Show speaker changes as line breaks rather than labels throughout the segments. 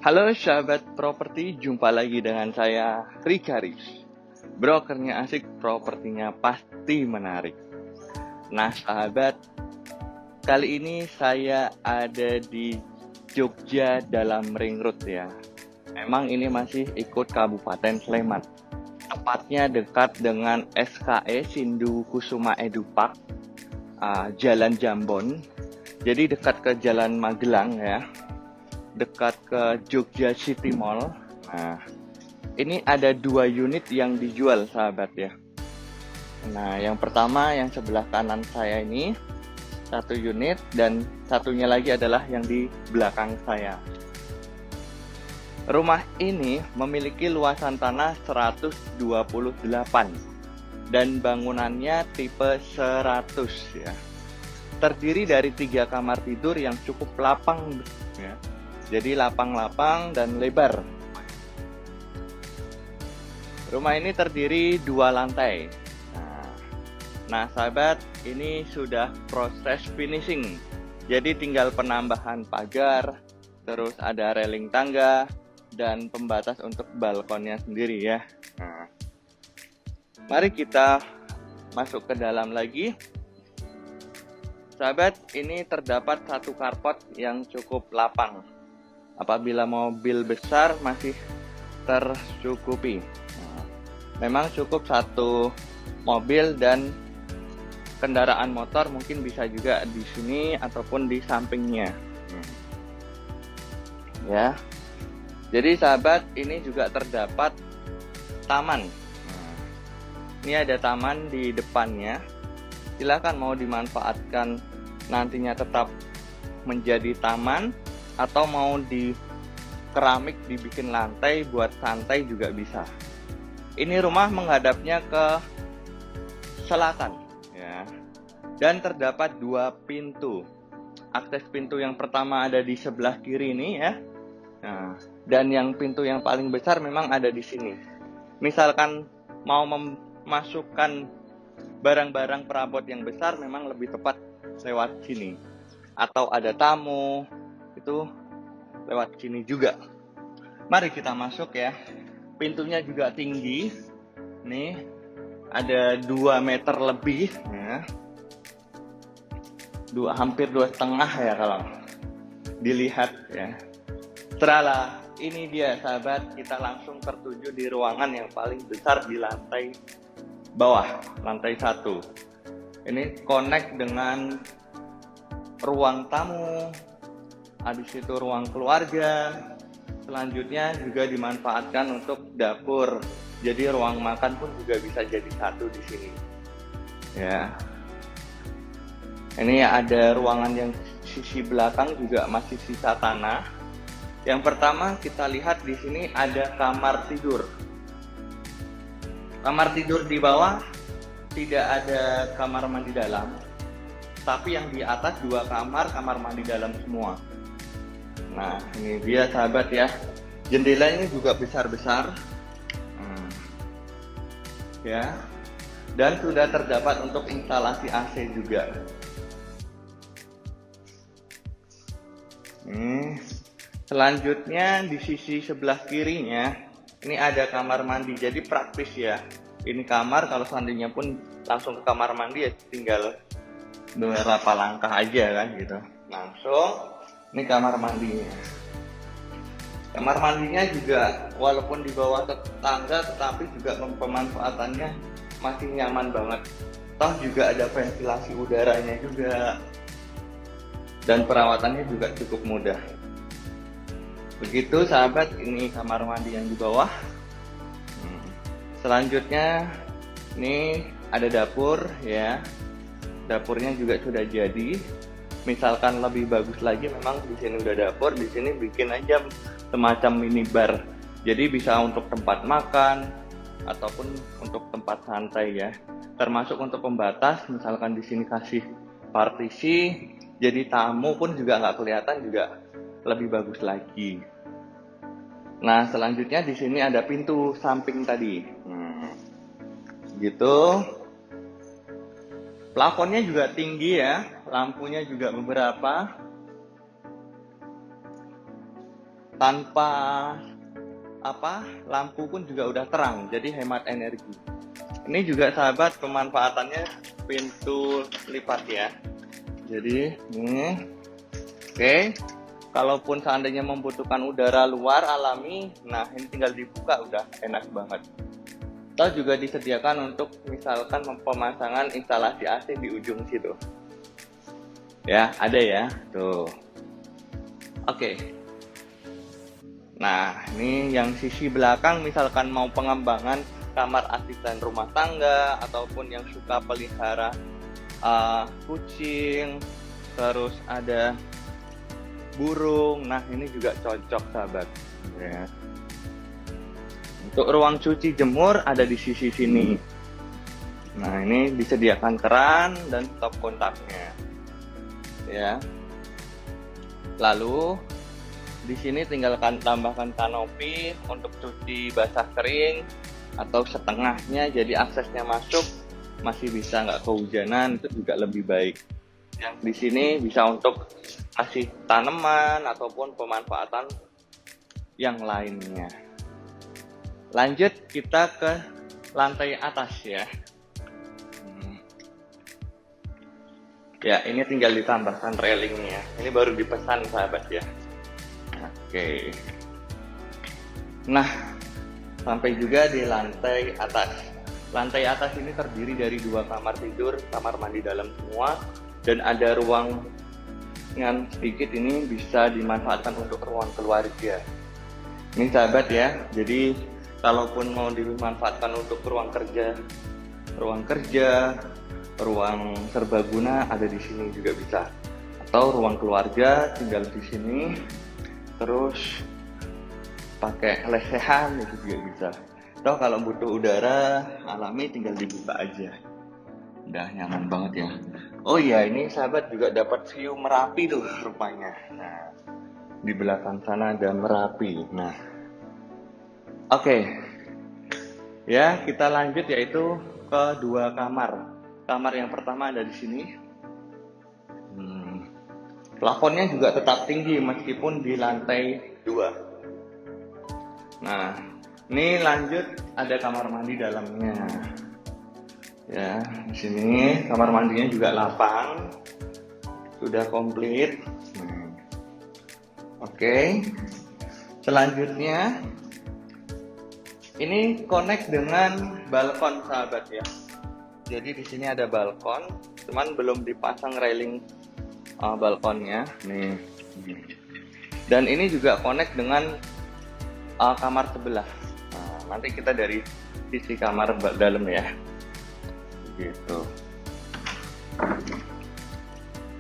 Halo sahabat properti, jumpa lagi dengan saya Rika Riz. Brokernya asik, propertinya pasti menarik. Nah sahabat, kali ini saya ada di Jogja dalam Ring Road ya. Memang ini masih ikut Kabupaten Sleman. Tepatnya dekat dengan SKE Sindu Kusuma Edupak, Jalan Jambon. Jadi dekat ke Jalan Magelang ya, dekat ke Jogja City Mall. Nah, ini ada 2 unit yang dijual sahabat ya. Nah, yang pertama yang sebelah kanan saya ini 1 unit, dan satunya lagi adalah yang di belakang saya. Rumah ini memiliki luasan tanah 128 dan bangunannya tipe 100 ya. Terdiri dari 3 kamar tidur yang cukup lapang ya. Jadi lapang-lapang dan lebar. Rumah ini terdiri 2 lantai. Nah sahabat, ini sudah proses finishing. Jadi tinggal penambahan pagar, terus ada railing tangga, dan pembatas untuk balkonnya sendiri ya. Nah, mari kita masuk ke dalam lagi. Sahabat, ini terdapat 1 carport yang cukup lapang. Apabila mobil besar masih tercukupi. Nah, memang cukup 1 mobil, dan kendaraan motor mungkin bisa juga di sini ataupun di sampingnya. Ya. Jadi sahabat, ini juga terdapat taman. Ini ada taman di depannya. Silakan mau dimanfaatkan nantinya tetap menjadi taman, atau mau di keramik dibikin lantai buat santai juga bisa. Ini rumah menghadapnya ke selatan ya. Dan terdapat 2 pintu. Akses pintu yang pertama ada di sebelah kiri ini ya. Nah, dan yang pintu yang paling besar memang ada di sini. Misalkan mau memasukkan barang-barang perabot yang besar, memang lebih tepat lewat sini. Atau ada tamu, itu lewat sini juga. Mari kita masuk ya. Pintunya juga tinggi. Nih, ada 2 meter lebih ya. Hampir 2,5 ya kalau dilihat ya. Terala, ini dia sahabat, kita langsung tertuju di ruangan yang paling besar di lantai bawah, lantai 1. Ini connect dengan ruang tamu, habis itu ruang keluarga. Selanjutnya juga dimanfaatkan untuk dapur. Jadi ruang makan pun juga bisa jadi 1 di sini. Ya. Ini ada ruangan yang sisi belakang juga masih sisa tanah. Yang pertama kita lihat di sini ada kamar tidur. Kamar tidur di bawah tidak ada kamar mandi dalam, tapi yang di atas 2 kamar mandi dalam semua. Nah, ini dia sahabat ya. Jendelanya juga besar-besar. Ya. Dan sudah terdapat untuk instalasi AC juga. Selanjutnya di sisi sebelah kirinya ini ada kamar mandi, jadi praktis ya. Ini kamar, kalau seandainya pun langsung ke kamar mandi ya tinggal beberapa langkah aja kan gitu. Langsung ini kamar mandinya. Kamar mandinya juga walaupun di bawah tangga, tetapi juga pemanfaatannya masih nyaman banget. Toh juga ada ventilasi udaranya juga. Dan perawatannya juga cukup mudah. Begitu sahabat, ini kamar mandi yang di bawah. Selanjutnya ini ada dapur ya. Dapurnya juga sudah jadi. Misalkan lebih bagus lagi, memang di sini udah dapur, di sini bikin aja semacam minibar. Jadi bisa untuk tempat makan ataupun untuk tempat santai ya. Termasuk untuk pembatas, misalkan di sini kasih partisi, jadi tamu pun juga nggak kelihatan, juga lebih bagus lagi. Nah, selanjutnya di sini ada pintu samping tadi. Gitu. Plafonnya juga tinggi ya, lampunya juga beberapa. tanpa lampu pun juga udah terang, jadi hemat energi. Ini juga sahabat pemanfaatannya pintu lipat ya. Jadi ini oke. Kalaupun seandainya membutuhkan udara luar alami, nah ini tinggal dibuka udah enak banget. Atau juga disediakan untuk misalkan pemasangan instalasi AC di ujung situ. Ya, ada ya, tuh. Oke. Nah, ini yang sisi belakang misalkan mau pengembangan kamar asisten rumah tangga ataupun yang suka pelihara kucing, terus ada burung. Nah, ini juga cocok sahabat ya. Untuk ruang cuci jemur ada di sisi sini. Nah, ini disediakan keran dan stop kontaknya ya. Lalu di sini tinggal tambahkan kanopi untuk cuci basah kering atau setengahnya, jadi aksesnya masuk masih bisa, nggak kehujanan, itu juga lebih baik. Yang di sini bisa untuk kasih tanaman ataupun pemanfaatan yang lainnya. Lanjut kita ke lantai atas ya. Ya, ini tinggal ditambahkan railingnya. Ini baru dipesan sahabat ya. Oke. Nah, sampai juga di lantai atas. Lantai atas ini terdiri dari 2 kamar tidur, kamar mandi dalam semua, dan ada ruang yang sedikit ini bisa dimanfaatkan untuk ruang keluarga. Ini sahabat ya, jadi kalaupun mau dimanfaatkan untuk ruang kerja, ruang serbaguna ada di sini juga bisa. Atau ruang keluarga tinggal di sini, terus pakai lesehan itu juga bisa. Atau kalau butuh udara alami tinggal dibuka aja. Udah nyaman banget ya. Oh iya, ini sahabat juga dapat view Merapi tuh rupanya. Nah, di belakang sana ada Merapi. Nah, oke. Ya, kita lanjut yaitu ke 2 kamar. Kamar yang pertama ada di sini. Plafonnya juga tetap tinggi meskipun di lantai 2. Nah, ini lanjut ada kamar mandi dalamnya. Ya, di sini kamar mandinya juga lapang, sudah komplit. Oke. Selanjutnya ini connect dengan balkon sahabat ya. Jadi di sini ada balkon, cuman belum dipasang railing balkonnya nih. Dan ini juga connect dengan kamar sebelah. Nah, nanti kita dari sisi kamar dalam ya. Gitu.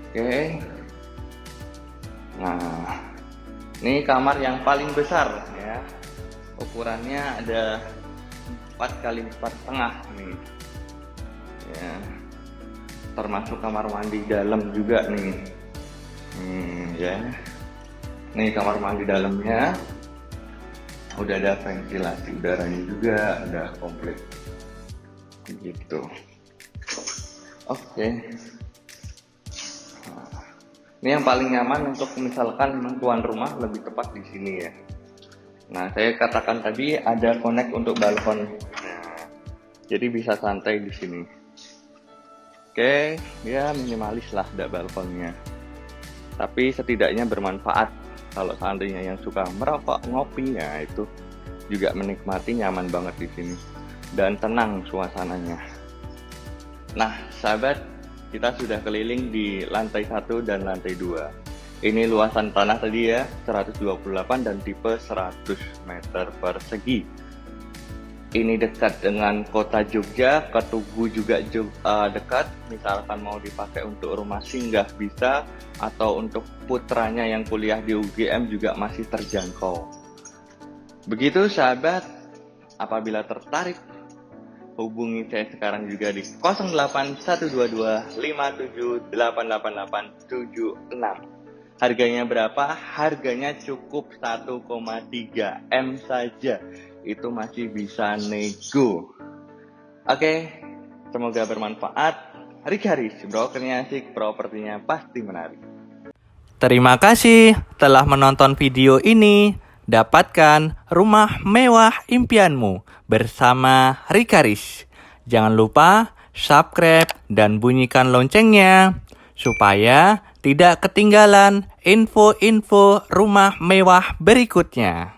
Oke. Nah, ini kamar yang paling besar ya. Ukurannya ada 4x4,5 nih. Ya. Termasuk kamar mandi dalam juga nih. Ya. Nih kamar mandi dalamnya. Udah ada ventilasi udaranya juga, udah komplit. Gitu. Oke. Ini yang paling nyaman untuk misalkan memang tuan rumah lebih tepat di sini ya. Nah, saya katakan tadi ada connect untuk balkon. Nah, jadi bisa santai di sini. Oke, ya minimalis lah ada balkonnya. Tapi setidaknya bermanfaat. Kalau seandainya yang suka merokok, ngopi ya itu juga menikmati, nyaman banget di sini dan tenang suasananya. Nah, sahabat, kita sudah keliling di lantai 1 dan lantai 2. Ini luasan tanah tadi ya, 128 dan tipe 100 meter persegi. Ini dekat dengan kota Jogja, ke Tugu juga dekat. Misalkan mau dipakai untuk rumah singgah bisa, atau untuk putranya yang kuliah di UGM juga masih terjangkau. Begitu sahabat, apabila tertarik, hubungi saya sekarang juga di 0812257888876. Harganya berapa? Harganya cukup 1,3 M saja. Itu masih bisa nego. Oke, semoga bermanfaat. Rick Haris, brokernya asik, propertinya pasti menarik.
Terima kasih telah menonton video ini.
Dapatkan rumah mewah impianmu bersama Rikaris. Jangan lupa subscribe dan bunyikan loncengnya supaya tidak ketinggalan info-info rumah mewah berikutnya.